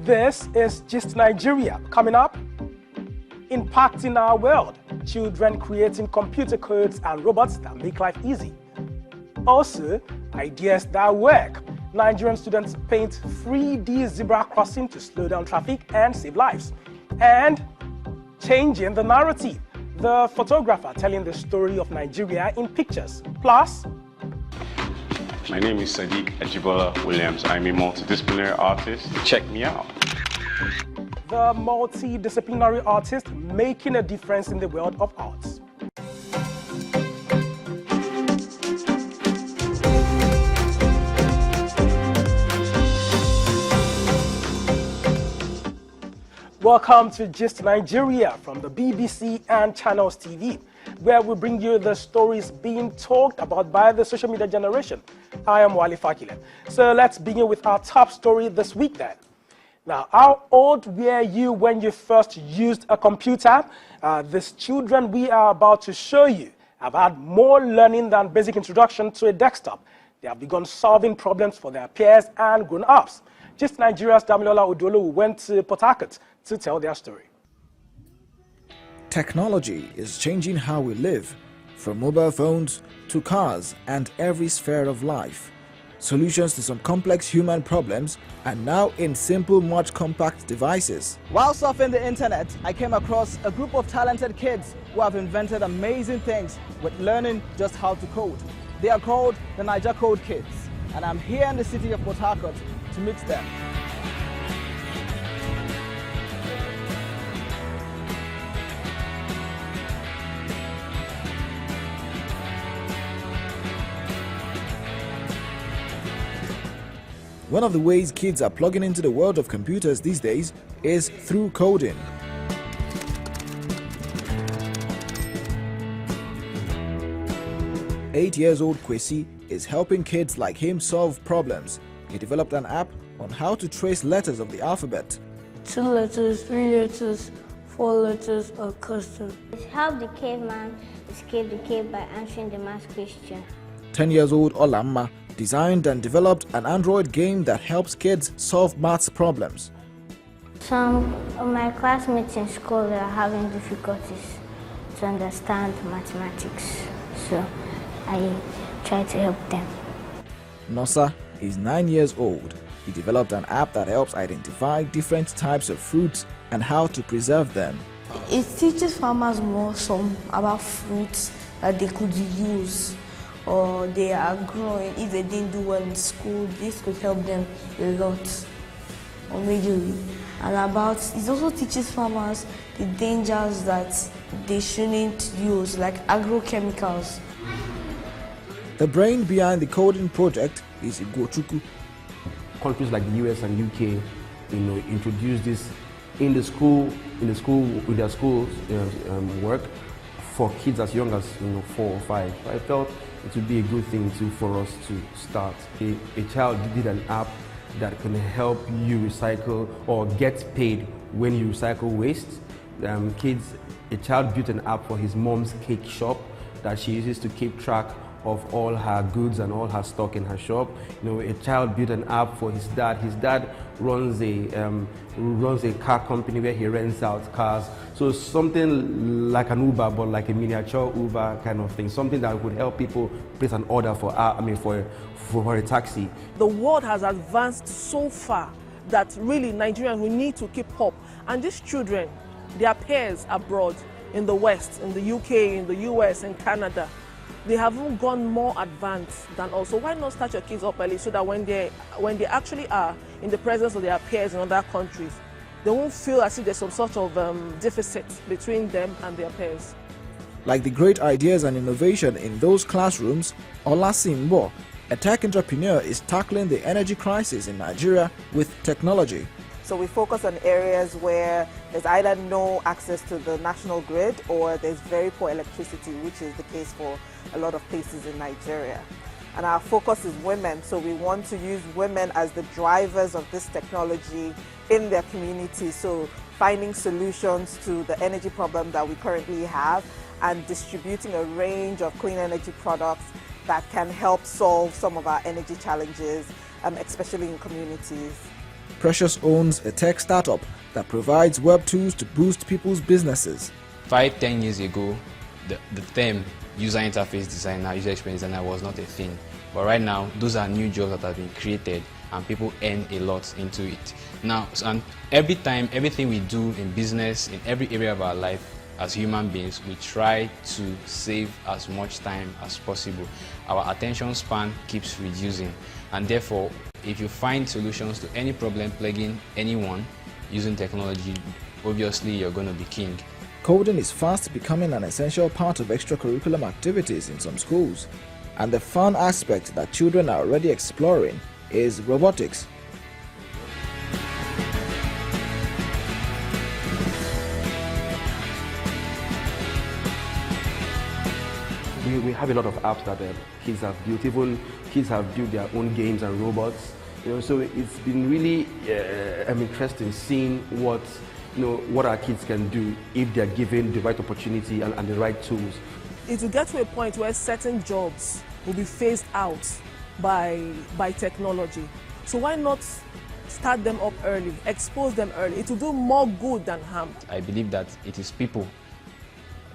This is Just Nigeria. Coming up, impacting our world, children creating computer codes and robots that make life easy. Also, ideas that work. Nigerian students paint 3D zebra crossing to slow down traffic and save lives. And changing the narrative. The photographer telling the story of Nigeria in pictures. Plus, my name is Sadiq Ajibola Williams. I'm a multidisciplinary artist. Check me out. The multidisciplinary artist making a difference in the world of arts. Welcome to Just Nigeria from the BBC and Channels TV, where we bring you the stories being talked about by the social media generation. I am Wali Fakile. So let's begin with our top story this week then. Now, how old were you when you first used a computer? These children we are about to show you have had more learning than basic introduction to a desktop. They have begun solving problems for their peers and grown-ups. Just Nigeria's Damilola Odolo went to Port Harcourt to tell their story. Technology is changing how we live, from mobile phones to cars and every sphere of life. Solutions to some complex human problems are now in simple, much compact devices. While surfing the internet, I came across a group of talented kids who have invented amazing things with learning just how to code. They are called the Niger Code Kids, and I'm here in the city of Port Harcourt to meet them. One of the ways kids are plugging into the world of computers these days is through coding. Eight-year-old Kwesi is helping kids like him solve problems. He developed an app on how to trace letters of the alphabet. 2 letters, 3 letters, 4 letters are custom. It helped the caveman escape the cave by answering the math question. 10-year-old Olamma designed and developed an Android game that helps kids solve maths problems. Some of my classmates in school are having difficulties to understand mathematics, so I try to help them. Nosa is 9 years old. He developed an app that helps identify different types of fruits and how to preserve them. It teaches farmers more about fruits that they could use or they are growing. If they didn't do well in school, this could help them a lot or majorly. And it also teaches farmers the dangers that they shouldn't use, like agrochemicals. The brain behind the coding project is Igochukwu. Countries like the US and UK, introduce this in the school with their schools work for kids as young as 4 or 5. So I felt it would be a good thing for us to start. A child did an app that can help you recycle or get paid when you recycle waste. A child built an app for his mom's cake shop that she uses to keep track of all her goods and all her stock in her shop. A child built an app for his dad. His dad runs a car company where he rents out cars. So something like an Uber, but like a miniature Uber kind of thing. Something that would help people place an order for a taxi. The world has advanced so far that really Nigerians, we need to keep up. And these children, their peers abroad, in the West, in the UK, in the US, and Canada, they haven't gone more advanced than us. So why not start your kids up early so that when they actually are in the presence of their peers in other countries, they won't feel as if there's some sort of deficit between them and their peers. Like the great ideas and innovation in those classrooms, Ola Simbo, a tech entrepreneur, is tackling the energy crisis in Nigeria with technology. So we focus on areas where there's either no access to the national grid or there's very poor electricity, which is the case for a lot of places in Nigeria. And our focus is women, so we want to use women as the drivers of this technology in their community. So finding solutions to the energy problem that we currently have and distributing a range of clean energy products that can help solve some of our energy challenges, especially in communities. Precious owns a tech startup that provides web tools to boost people's businesses. 5-10 years ago, the term user interface designer, user experience designer was not a thing. But right now, those are new jobs that have been created and people earn a lot into it. Now, and everything we do in business, in every area of our life, as human beings, we try to save as much time as possible. Our attention span keeps reducing, and therefore, if you find solutions to any problem plaguing anyone using technology, obviously you're going to be king. Coding is fast becoming an essential part of extracurricular activities in some schools, and the fun aspect that children are already exploring is robotics. We have a lot of apps that kids have built. Even kids have built their own games and robots. So it's been really interesting seeing what our kids can do if they're given the right opportunity and the right tools. It will get to a point where certain jobs will be phased out by technology. So why not start them up early, expose them early? It will do more good than harm. I believe that it is people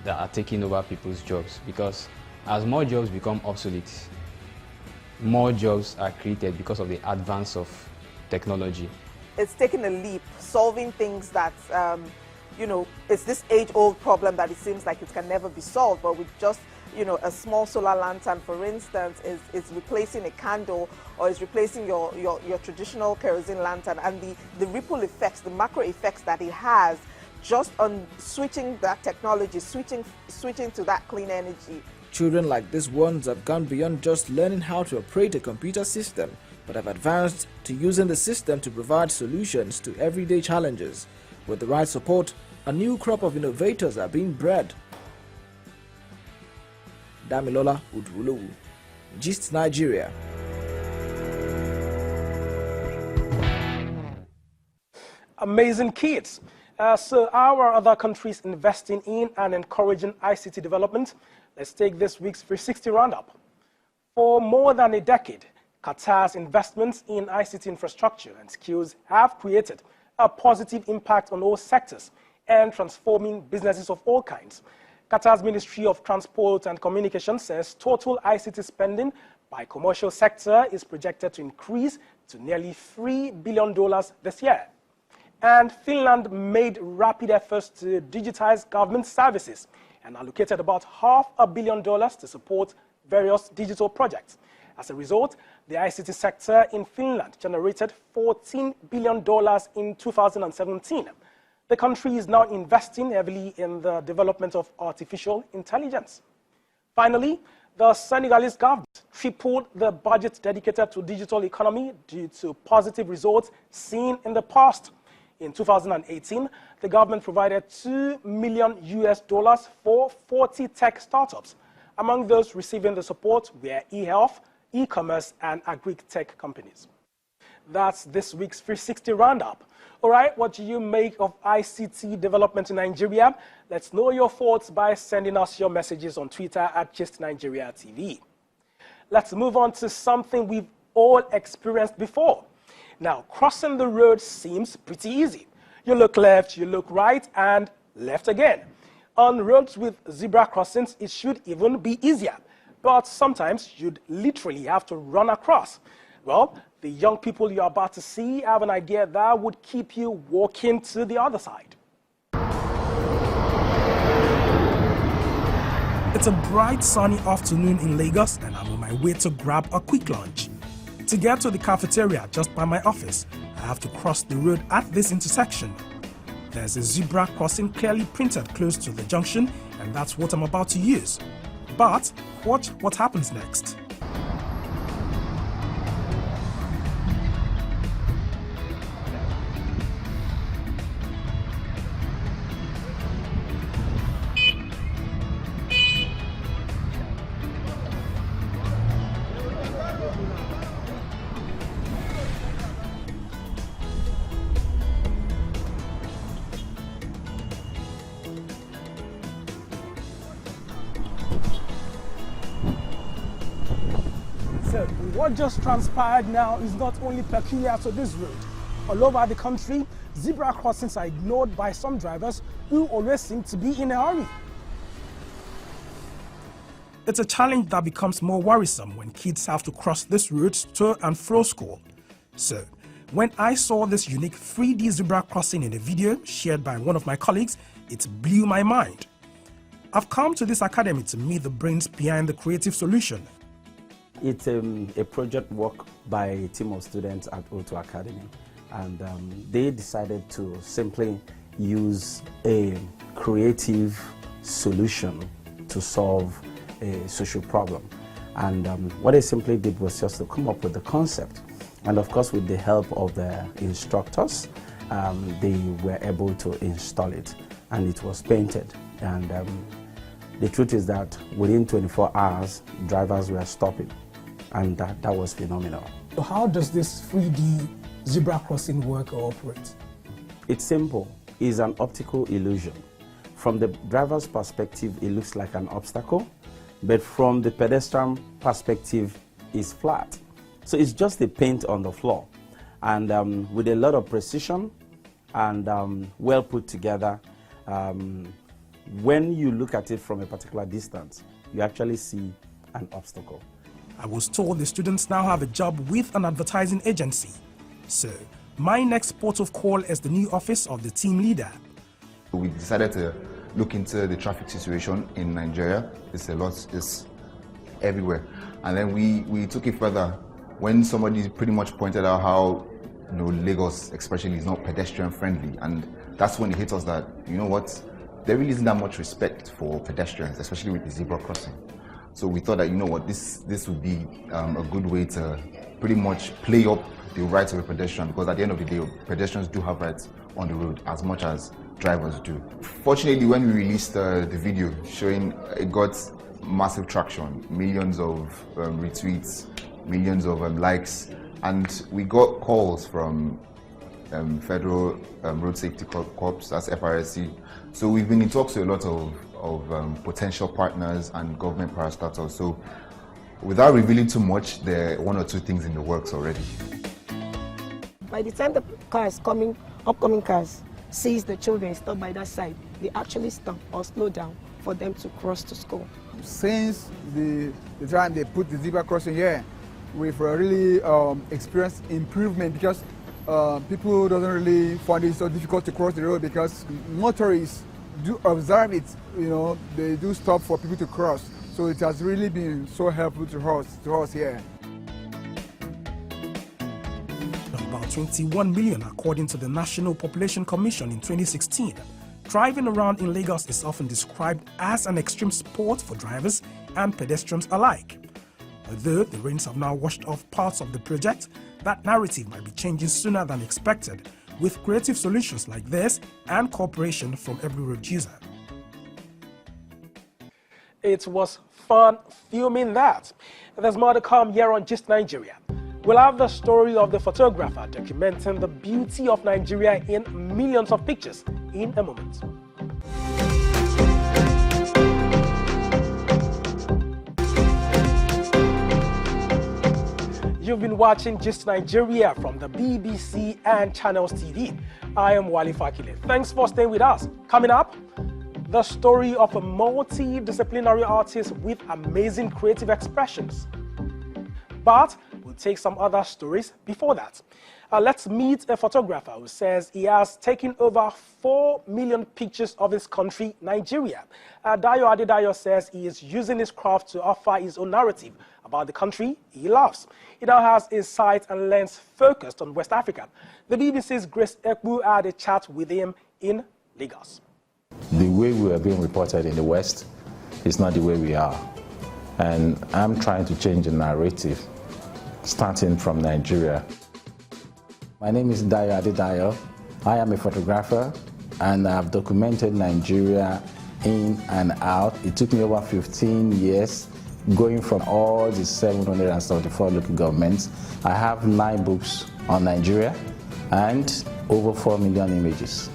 that are taking over people's jobs, because as more jobs become obsolete, more jobs are created because of the advance of technology. It's taken a leap, solving things that, it's this age-old problem that it seems like it can never be solved, but with just, a small solar lantern, for instance, is replacing a candle, or is replacing your traditional kerosene lantern, and the ripple effects, the macro effects that it has just on switching that technology, switching to that clean energy. Children like these ones have gone beyond just learning how to operate a computer system, but have advanced to using the system to provide solutions to everyday challenges. With the right support, a new crop of innovators are being bred. Damilola Udrulu, Gist Nigeria. Amazing kids. So how are other countries investing in and encouraging ICT development? Let's take this week's 360 roundup. For more than a decade, Qatar's investments in ICT infrastructure and skills have created a positive impact on all sectors and transforming businesses of all kinds. Qatar's Ministry of Transport and Communication says total ICT spending by commercial sector is projected to increase to nearly $3 billion this year. And Finland made rapid efforts to digitize government services and allocated about $500 million to support various digital projects. As a result, the ICT sector in Finland generated $14 billion in 2017. The country is now investing heavily in the development of artificial intelligence. Finally, the Senegalese government tripled the budget dedicated to digital economy due to positive results seen in the past. In 2018, the government provided $2 million for 40 tech startups. Among those receiving the support were e-health, e-commerce, and agri-tech companies. That's this week's 360 roundup. All right, what do you make of ICT development in Nigeria? Let's know your thoughts by sending us your messages on Twitter at GistNigeriaTV. Let's move on to something we've all experienced before. Now, crossing the road seems pretty easy. You look left, you look right, and left again. On roads with zebra crossings, it should even be easier. But sometimes you'd literally have to run across. Well, the young people you're about to see have an idea that would keep you walking to the other side. It's a bright, sunny afternoon in Lagos, and I'm on my way to grab a quick lunch. To get to the cafeteria just by my office, I have to cross the road at this intersection. There's a zebra crossing clearly printed close to the junction, and that's what I'm about to use. But watch what happens next. So what just transpired now is not only peculiar to this road. All over the country, zebra crossings are ignored by some drivers who always seem to be in a hurry. It's a challenge that becomes more worrisome when kids have to cross these roads to and from school. So, when I saw this unique 3D zebra crossing in a video shared by one of my colleagues, it blew my mind. I've come to this academy to meet the brains behind the creative solution. It's a project work by a team of students at O2 Academy, and they decided to simply use a creative solution to solve a social problem. And what they simply did was just to come up with the concept. And of course, with the help of the instructors, they were able to install it, and it was painted. And the truth is that within 24 hours, drivers were stopping, and that was phenomenal. So how does this 3D zebra crossing work or operate? It's simple. It's an optical illusion. From the driver's perspective, it looks like an obstacle, but from the pedestrian perspective, it's flat. So it's just a paint on the floor, and with a lot of precision and well put together. When you look at it from a particular distance, you actually see an obstacle. I was told the students now have a job with an advertising agency. So, my next port of call is the new office of the team leader. We decided to look into the traffic situation in Nigeria. It's everywhere. And then we took it further when somebody pretty much pointed out how Lagos especially is not pedestrian friendly, and that's when it hit us that, you know what, there really isn't that much respect for pedestrians, especially with the zebra crossing. So we thought that, you know what, this would be a good way to pretty much play up the rights of a pedestrian, because at the end of the day, pedestrians do have rights on the road as much as drivers do. Fortunately, when we released the video showing, it got massive traction, millions of retweets, millions of likes, and we got calls from Federal Road Safety Corps, that's FRSC. So we've been in talks to a lot of potential partners and government parastatals. So without revealing too much, there are one or two things in the works already. By the time the upcoming cars sees the children stop by that side, they actually stop or slow down for them to cross to school. Since the time they put the zebra crossing here, we've really experienced improvement, because people doesn't really find it so difficult to cross the road, because motorists do observe it, they do stop for people to cross. So it has really been so helpful to us here. About 21 million according to the National Population Commission in 2016. Driving around in Lagos is often described as an extreme sport for drivers and pedestrians alike. Although the rains have now washed off parts of the project, that narrative might be changing sooner than expected, with creative solutions like this and cooperation from every road user. It was fun filming that. There's more to come here on Gist Nigeria. We'll have the story of the photographer documenting the beauty of Nigeria in millions of pictures in a moment. You've been watching Gist Nigeria from the BBC and Channels TV. I am Wale Fakile. Thanks for staying with us. Coming up, the story of a multidisciplinary artist with amazing creative expressions. But we'll take some other stories before that. Let's meet a photographer who says he has taken over 4 million pictures of his country, Nigeria. Dayo Adedayo says he is using his craft to offer his own narrative about the country he loves. He now has his sight and lens focused on West Africa. The BBC's Grace Ekbu had a chat with him in Lagos. The way we are being reported in the West is not the way we are. And I'm trying to change the narrative, starting from Nigeria. My name is Dayo Adedayo. I am a photographer, and I've documented Nigeria in and out. It took me over 15 years, going from all the 774 local governments. I have 9 books on Nigeria and over 4 million images.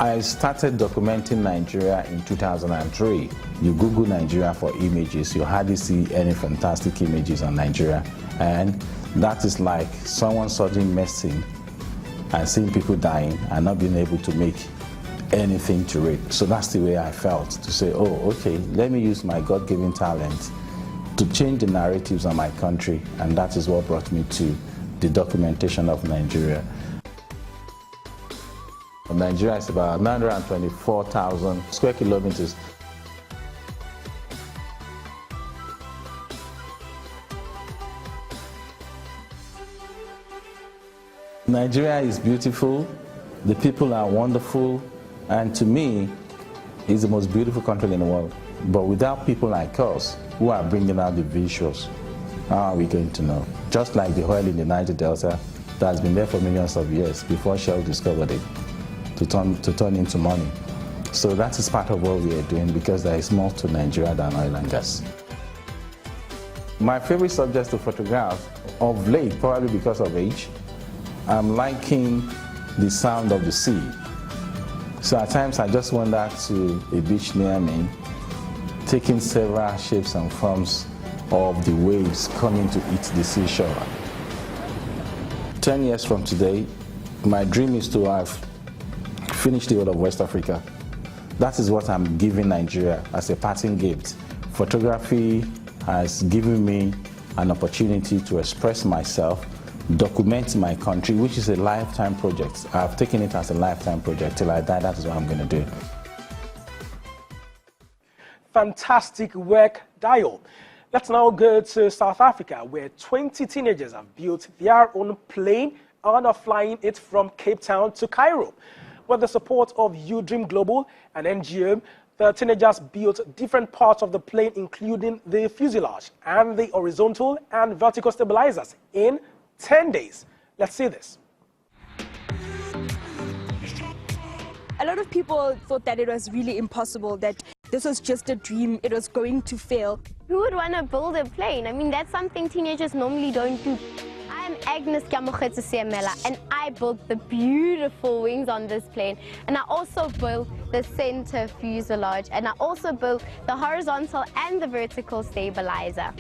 I started documenting Nigeria in 2003. You Google Nigeria for images, you hardly see any fantastic images on Nigeria. And that is like someone suddenly messing and seeing people dying and not being able to make anything to read. So that's the way I felt, to say, oh, okay, let me use my God-given talent to change the narratives of my country, and that is what brought me to the documentation of Nigeria. Nigeria is about 924,000 square kilometers. Nigeria is beautiful, the people are wonderful, and to me, it's the most beautiful country in the world. But without people like us, who are bringing out the visuals, how are we going to know? Just like the oil in the Niger Delta that has been there for millions of years before Shell discovered it to turn into money. So that is part of what we are doing, because there is more to Nigeria than oil and gas. My favorite subjects to photograph of late, probably because of age, I'm liking the sound of the sea. So at times I just wander to a beach near me, taking several shapes and forms of the waves coming to eat the seashore. 10 years from today, my dream is to have finished the whole of West Africa. That is what I'm giving Nigeria as a parting gift. Photography has given me an opportunity to express myself, document my country, which is a lifetime project. I've taken it as a lifetime project. Till I die, that is what I'm going to do. Fantastic work, Dio. Let's now go to South Africa, where 20 teenagers have built their own plane and are flying it from Cape Town to Cairo. With the support of UDream Global and NGO, the teenagers built different parts of the plane, including the fuselage and the horizontal and vertical stabilizers, in 10 days. Let's see this. A lot of people thought that it was really impossible, that this was just a dream, it was going to fail. Who would want to build a plane? I mean, that's something teenagers normally don't do. I'm Agnes Kamogetsi Siamela, and I built the beautiful wings on this plane. And I also built the center fuselage, and I also built the horizontal and the vertical stabilizer.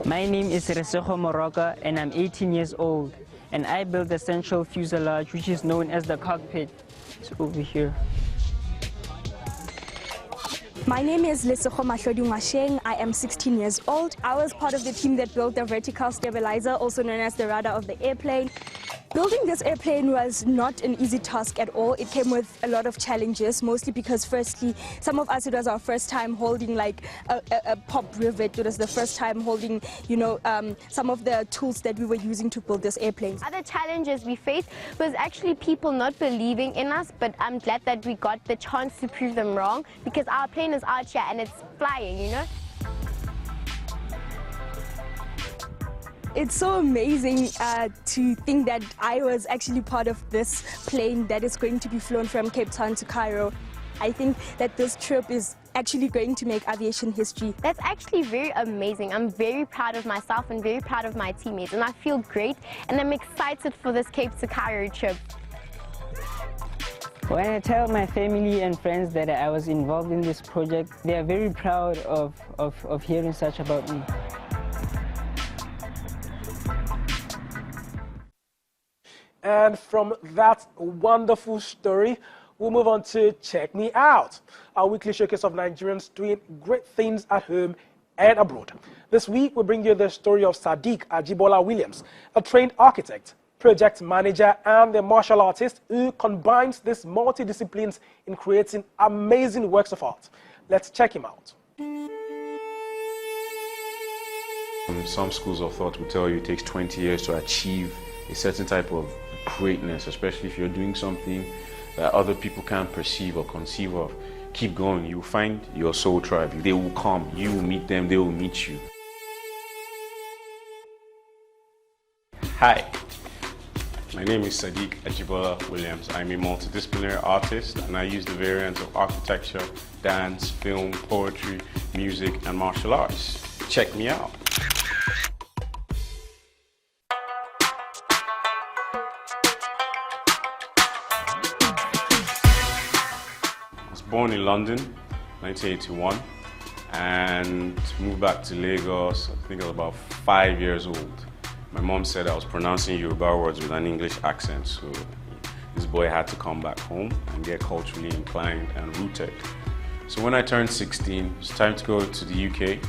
My name is Resego Moroka, and I'm 18 years old. And I built the central fuselage, which is known as the cockpit. It's over here. My name is Lesego Mahlodi Ngwasheng. I am 16 years old. I was part of the team that built the vertical stabilizer, also known as the rudder of the airplane. Building this airplane was not an easy task at all. It came with a lot of challenges, mostly because firstly, some of us, it was our first time holding like a pop rivet. It was the first time holding, some of the tools that we were using to build this airplane. Other challenges we faced was actually people not believing in us, but I'm glad that we got the chance to prove them wrong, because our plane is out here and it's flying, you know? It's so amazing to think that I was actually part of this plane that is going to be flown from Cape Town to Cairo. I think that this trip is actually going to make aviation history. That's actually very amazing. I'm very proud of myself and very proud of my teammates, and I feel great, and I'm excited for this Cape to Cairo trip. When I tell my family and friends that I was involved in this project, they are very proud of hearing such about me. And from that wonderful story, we'll move on to Check Me Out, our weekly showcase of Nigerians doing great things at home and abroad. This week, we bring you the story of Sadiq Ajibola Williams, a trained architect, project manager, and a martial artist who combines these multidisciplines in creating amazing works of art. Let's check him out. Some schools of thought will tell you it takes 20 years to achieve a certain type of greatness, especially if you're doing something that other people can't perceive or conceive of. Keep going. You will find your soul tribe. They will come. You will meet them. They will meet you. Hi. My name is Sadiq Ajibola Williams. I'm a multidisciplinary artist, and I use the variants of architecture, dance, film, poetry, music, and martial arts. Check me out. born in London, 1981, and moved back to Lagos, I think I was about 5 years old. My mom said I was pronouncing Yoruba words with an English accent, so this boy had to come back home and get culturally inclined and rooted. So when I turned 16, it was time to go to the UK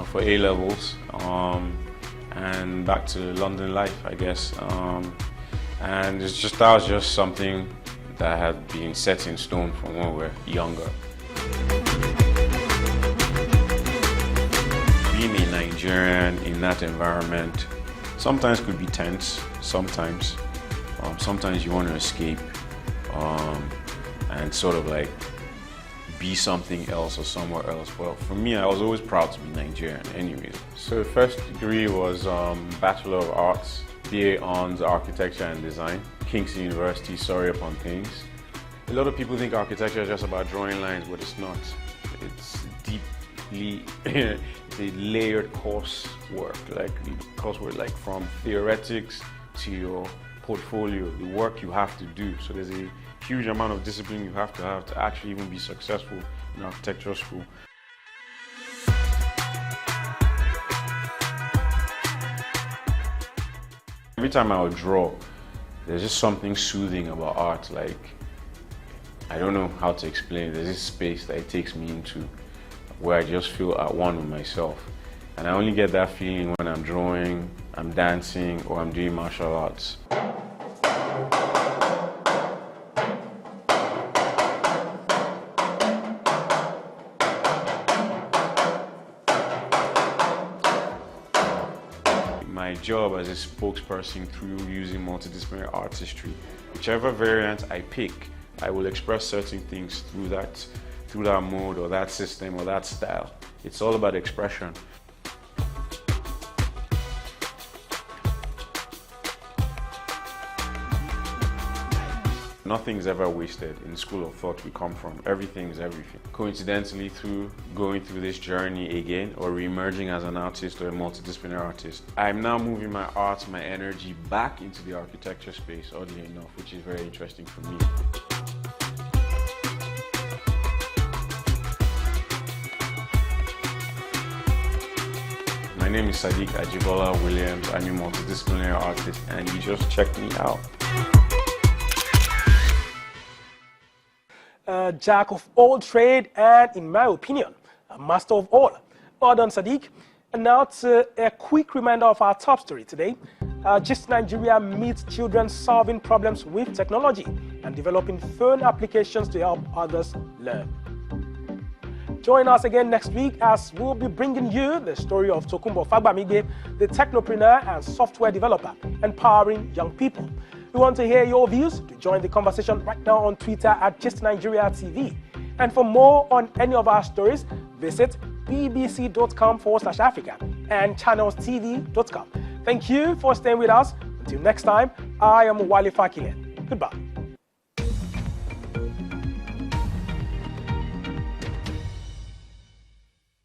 for A-levels and back to London life, I guess. And that was just something that had been set in stone from when we were younger. Being a Nigerian in that environment sometimes could be tense, sometimes you want to escape and sort of like be something else or somewhere else. Well, for me, I was always proud to be Nigerian anyways. So the first degree was Bachelor of Arts, BA Hons Architecture and Design, Kingston University, Surrey-upon-Thames. A lot of people think architecture is just about drawing lines, but it's not. It's deeply, it's a layered coursework, like from theoretics to your portfolio, the work you have to do. So there's a huge amount of discipline you have to actually even be successful in architecture school. Every time I would draw, there's just something soothing about art. Like, I don't know how to explain it. There's this space that it takes me into where I just feel at one with myself. And I only get that feeling when I'm drawing, I'm dancing, or I'm doing martial arts. My job as a spokesperson through using multidisciplinary artistry. Whichever variant I pick, I will express certain things through that mode or that system or that style. It's all about expression. Nothing's ever wasted in the school of thought we come from. Everything is everything. Coincidentally, through going through this journey again or re-emerging as an artist or a multidisciplinary artist, I'm now moving my art, my energy back into the architecture space, oddly enough, which is very interesting for me. My name is Sadiq Ajibola Williams. I'm a multidisciplinary artist and you just checked me out. Jack of all trade and, in my opinion, a master of all. Well done, Sadiq. And now to a quick reminder of our top story today. Gist Nigeria meets children solving problems with technology and developing fun applications to help others learn. Join us again next week as we'll be bringing you the story of Tokunbo Fagbamige, the technopreneur and software developer, empowering young people. We want to hear your views. To join the conversation right now on Twitter at GistNigeria.tv. And for more on any of our stories, visit bbc.com/Africa and channelstv.com. Thank you for staying with us. Until next time, I am Wale Fakile. Goodbye.